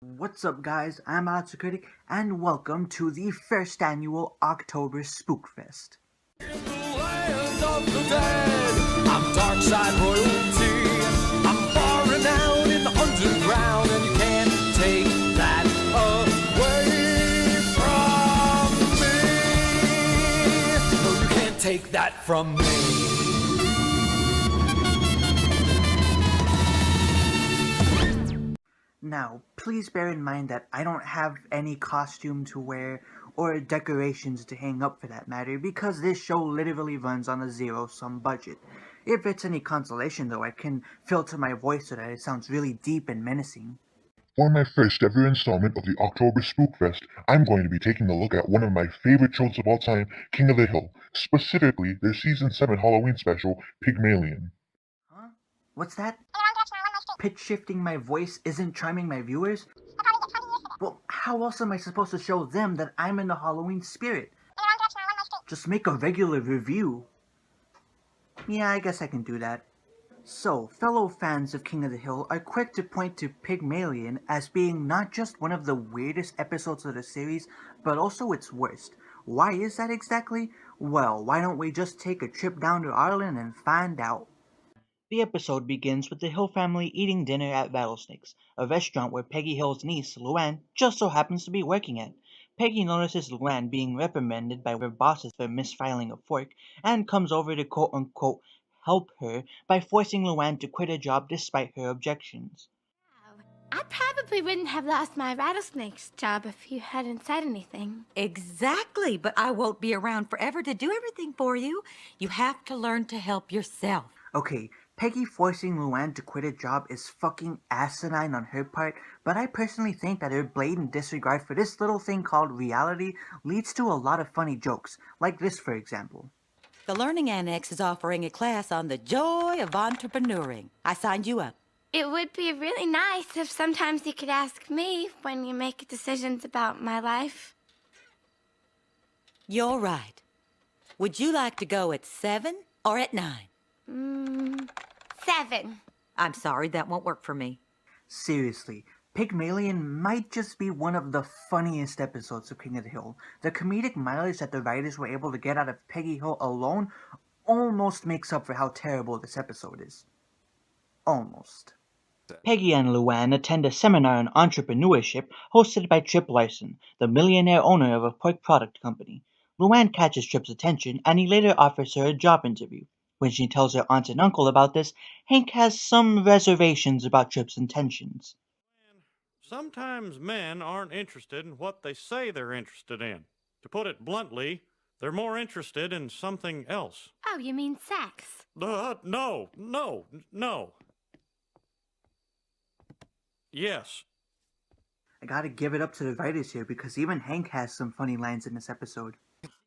What's up, guys? I'm Critic, and welcome to the first annual October Spook Fest. In the land of the dead, I'm dark side royalty. I'm far renowned in the underground, and you can't take that away from me. No, you can't take that from me. Now, please bear in mind that I don't have any costume to wear or decorations to hang up for that matter, because this show literally runs on a zero-sum budget. If it's any consolation though, I can filter my voice so that it sounds really deep and menacing. For my first ever installment of the October Spook Fest, I'm going to be taking a look at one of my favorite shows of all time, King of the Hill, specifically their Season 7 Halloween special, Pigmalion. Huh? What's that? Pitch shifting my voice isn't charming my viewers? Well, how else am I supposed to show them that I'm in the Halloween spirit? Just make a regular review. Yeah, I guess I can do that. So, fellow fans of King of the Hill are quick to point to Pigmalion as being not just one of the weirdest episodes of the series, but also its worst. Why is that exactly? Well, why don't we just take a trip down to Ireland and find out? The episode begins with the Hill family eating dinner at Rattlesnakes, a restaurant where Peggy Hill's niece, Luann, just so happens to be working at. Peggy notices Luann being reprimanded by her bosses for misfiling a fork, and comes over to quote-unquote help her by forcing Luann to quit her job despite her objections. I probably wouldn't have lost my rattlesnakes job if you hadn't said anything. Exactly, but I won't be around forever to do everything for you. You have to learn to help yourself. Okay, Peggy forcing Luann to quit her job is fucking asinine on her part, but I personally think that her blatant disregard for this little thing called reality leads to a lot of funny jokes, like this for example. The Learning Annex is offering a class on the joy of entrepreneuring. I signed you up. It would be really nice if sometimes you could ask me when you make decisions about my life. You're right. Would you like to go at 7 or at 9? 7. I'm sorry, that won't work for me. Seriously, Pygmalion might just be one of the funniest episodes of King of the Hill. The comedic mileage that the writers were able to get out of Peggy Hill alone almost makes up for how terrible this episode is. Almost. Peggy and Luann attend a seminar on entrepreneurship hosted by Tripp, the millionaire owner of a pork product company. Luann catches Tripp's attention, and he later offers her a job interview. When she tells her aunt and uncle about this, Hank has some reservations about Tripp's intentions. Sometimes men aren't interested in what they say they're interested in. To put it bluntly, they're more interested in something else. Oh, you mean sex? No. Yes. I gotta give it up to the writers here because even Hank has some funny lines in this episode.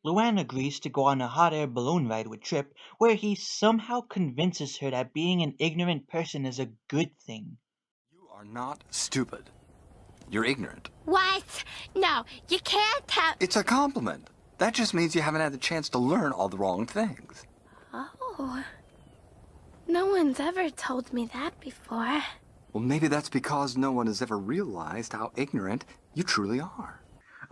Luann agrees to go on a hot air balloon ride with Tripp, where he somehow convinces her that being an ignorant person is a good thing. You are not stupid. You're ignorant. What? No, you can't tell. It's a compliment. That just means you haven't had the chance to learn all the wrong things. Oh. No one's ever told me that before. Well, maybe that's because no one has ever realized how ignorant you truly are.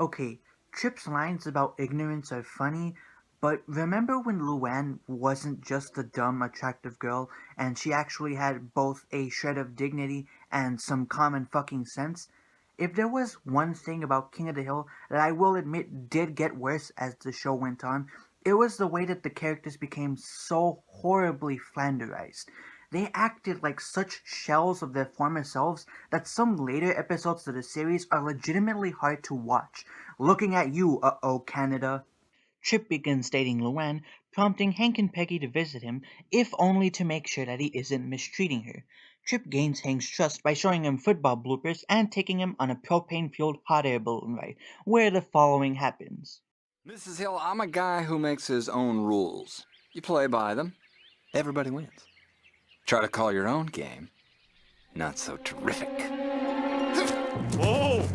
Okay, Tripp's lines about ignorance are funny, but remember when Luann wasn't just a dumb, attractive girl, and she actually had both a shred of dignity and some common fucking sense? If there was one thing about King of the Hill that I will admit did get worse as the show went on, it was the way that the characters became so horribly flanderized. They acted like such shells of their former selves that some later episodes of the series are legitimately hard to watch. Looking at you, uh-oh, Canada. Tripp begins dating Luann, prompting Hank and Peggy to visit him, if only to make sure that he isn't mistreating her. Tripp gains Hank's trust by showing him football bloopers and taking him on a propane-fueled hot air balloon ride, where the following happens. Mrs. Hill, I'm a guy who makes his own rules. You play by them, everybody wins. Try to call your own game. Not so terrific. Whoa!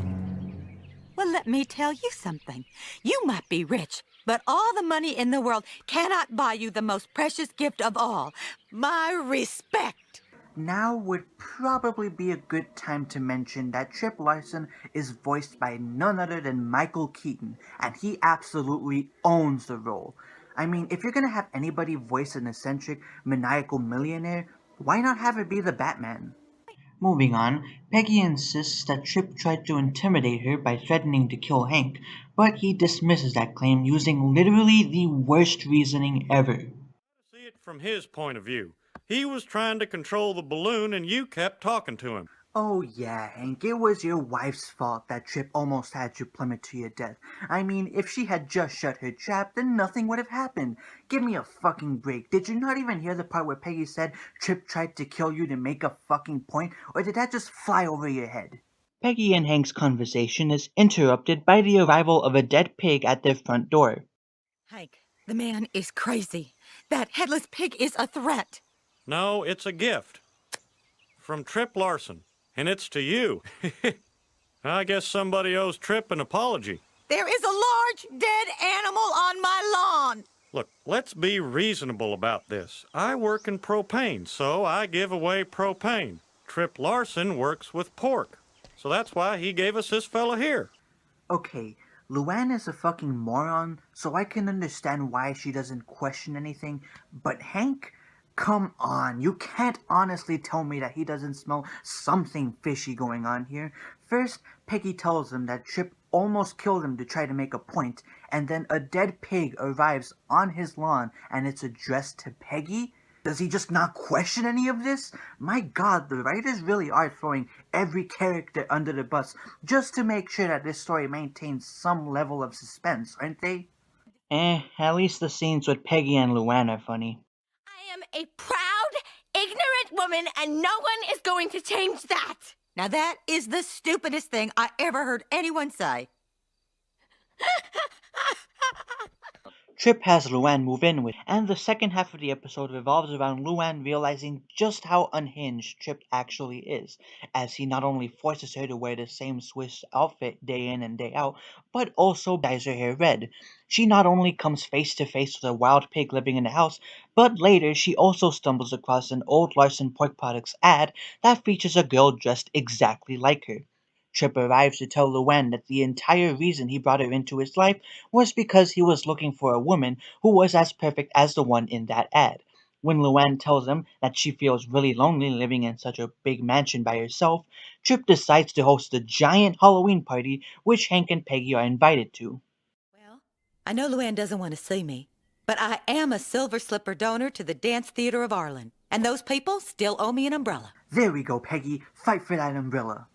Well, let me tell you something. You might be rich, but all the money in the world cannot buy you the most precious gift of all, my respect. Now would probably be a good time to mention that Tripp Larson is voiced by none other than Michael Keaton, and he absolutely owns the role. I mean, if you're gonna have anybody voice an eccentric, maniacal millionaire, why not have it be the Batman? Moving on, Peggy insists that Tripp tried to intimidate her by threatening to kill Hank, but he dismisses that claim using literally the worst reasoning ever. See it from his point of view. He was trying to control the balloon and you kept talking to him. Oh yeah, Hank, it was your wife's fault that Tripp almost had you plummet to your death. I mean, if she had just shut her trap, then nothing would have happened. Give me a fucking break. Did you not even hear the part where Peggy said Tripp tried to kill you to make a fucking point, or did that just fly over your head? Peggy and Hank's conversation is interrupted by the arrival of a dead pig at their front door. Hank, the man is crazy. That headless pig is a threat. No, it's a gift. From Tripp Larson. And it's to you. I guess somebody owes Tripp an apology. There is a large dead animal on my lawn. Look, let's be reasonable about this. I work in propane, so I give away propane. Tripp Larson works with pork, so that's why he gave us this fella here. Okay, Luann is a fucking moron, so I can understand why she doesn't question anything, but Hank? Come on, you can't honestly tell me that he doesn't smell something fishy going on here. First, Peggy tells him that Tripp almost killed him to try to make a point, and then a dead pig arrives on his lawn and it's addressed to Peggy? Does he just not question any of this? My god, the writers really are throwing every character under the bus just to make sure that this story maintains some level of suspense, aren't they? At least the scenes with Peggy and Luann are funny. I am a proud, ignorant woman, and no one is going to change that. Now that is the stupidest thing I ever heard anyone say. Tripp has Luann move in with, and the second half of the episode revolves around Luann realizing just how unhinged Tripp actually is, as he not only forces her to wear the same Swiss outfit day in and day out, but also dyes her hair red. She not only comes face to face with a wild pig living in the house, but later she also stumbles across an old Larson Pork Products ad that features a girl dressed exactly like her. Tripp arrives to tell Luann that the entire reason he brought her into his life was because he was looking for a woman who was as perfect as the one in that ad. When Luann tells him that she feels really lonely living in such a big mansion by herself, Tripp decides to host a giant Halloween party which Hank and Peggy are invited to. Well, I know Luann doesn't want to see me, but I am a Silver Slipper donor to the Dance Theater of Ireland, and those people still owe me an umbrella. There we go, Peggy. Fight for that umbrella.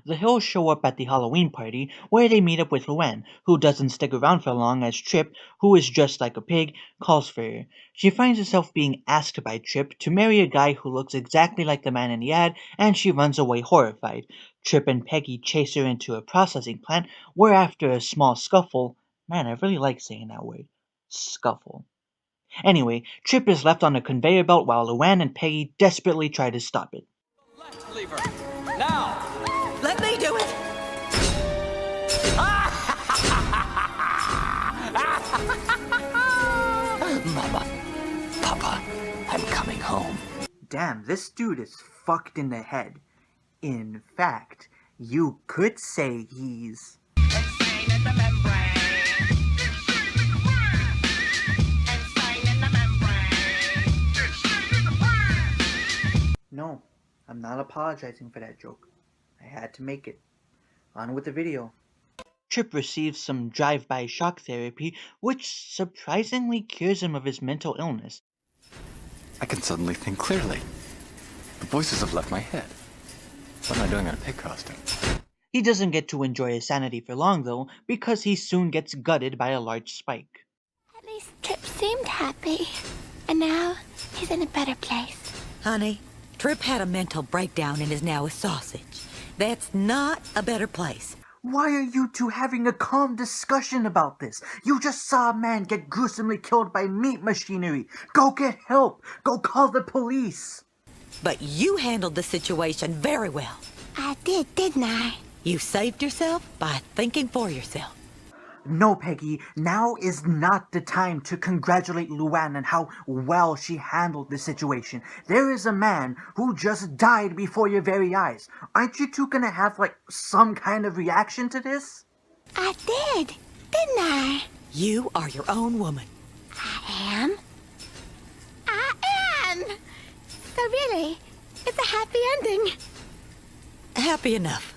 The Hills show up at the Halloween party, where they meet up with Luann, who doesn't stick around for long as Tripp, who is dressed like a pig, calls for her. She finds herself being asked by Tripp to marry a guy who looks exactly like the man in the ad, and she runs away horrified. Tripp and Peggy chase her into a processing plant, where after a small scuffle... Man, I really like saying that word. Scuffle. Anyway, Tripp is left on a conveyor belt while Luann and Peggy desperately try to stop it. Left lever. Now. Let me do it! Mama, Papa, I'm coming home. Damn, this dude is fucked in the head. In fact, you could say he's... No, I'm not apologizing for that joke. I had to make it. On with the video. Tripp receives some drive-by shock therapy, which surprisingly cures him of his mental illness. I can suddenly think clearly. The voices have left my head. What am I doing in a pig costume? He doesn't get to enjoy his sanity for long, though, because he soon gets gutted by a large spike. At least Tripp seemed happy. And now he's in a better place. Honey, Tripp had a mental breakdown and is now a sausage. That's not a better place. Why are you two having a calm discussion about this? You just saw a man get gruesomely killed by meat machinery. Go get help. Go call the police. But you handled the situation very well. I did, didn't I? You saved yourself by thinking for yourself. No, Peggy, now is not the time to congratulate Luann on how well she handled the situation. There is a man who just died before your very eyes. Aren't you two gonna have, some kind of reaction to this? I did, didn't I? You are your own woman. I am. So really, it's a happy ending. Happy enough.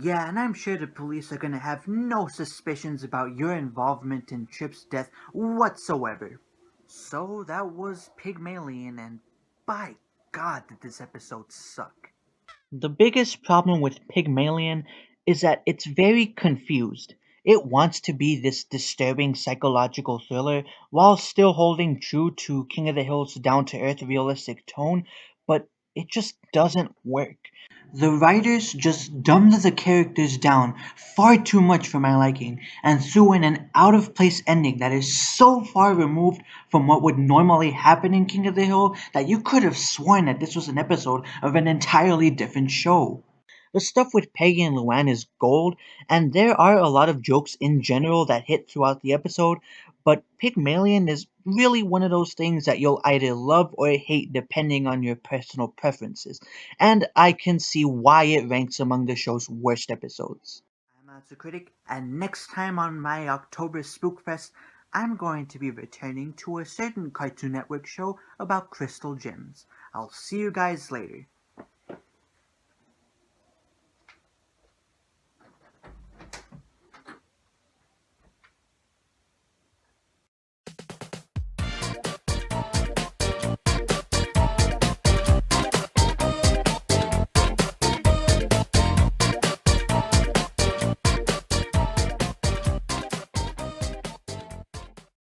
Yeah, and I'm sure the police are gonna have no suspicions about your involvement in Tripp's death whatsoever. So that was Pigmalion, and by God did this episode suck. The biggest problem with Pigmalion is that it's very confused. It wants to be this disturbing psychological thriller while still holding true to King of the Hill's down-to-earth realistic tone, but it just doesn't work. The writers just dumbed the characters down far too much for my liking and threw in an out-of-place ending that is so far removed from what would normally happen in King of the Hill that you could have sworn that this was an episode of an entirely different show. The stuff with Peggy and Luann is gold, and there are a lot of jokes in general that hit throughout the episode, but Pygmalion is really one of those things that you'll either love or hate depending on your personal preferences, and I can see why it ranks among the show's worst episodes. I'm Critic, and next time on my October Spook Fest, I'm going to be returning to a certain Cartoon Network show about crystal gems. I'll see you guys later.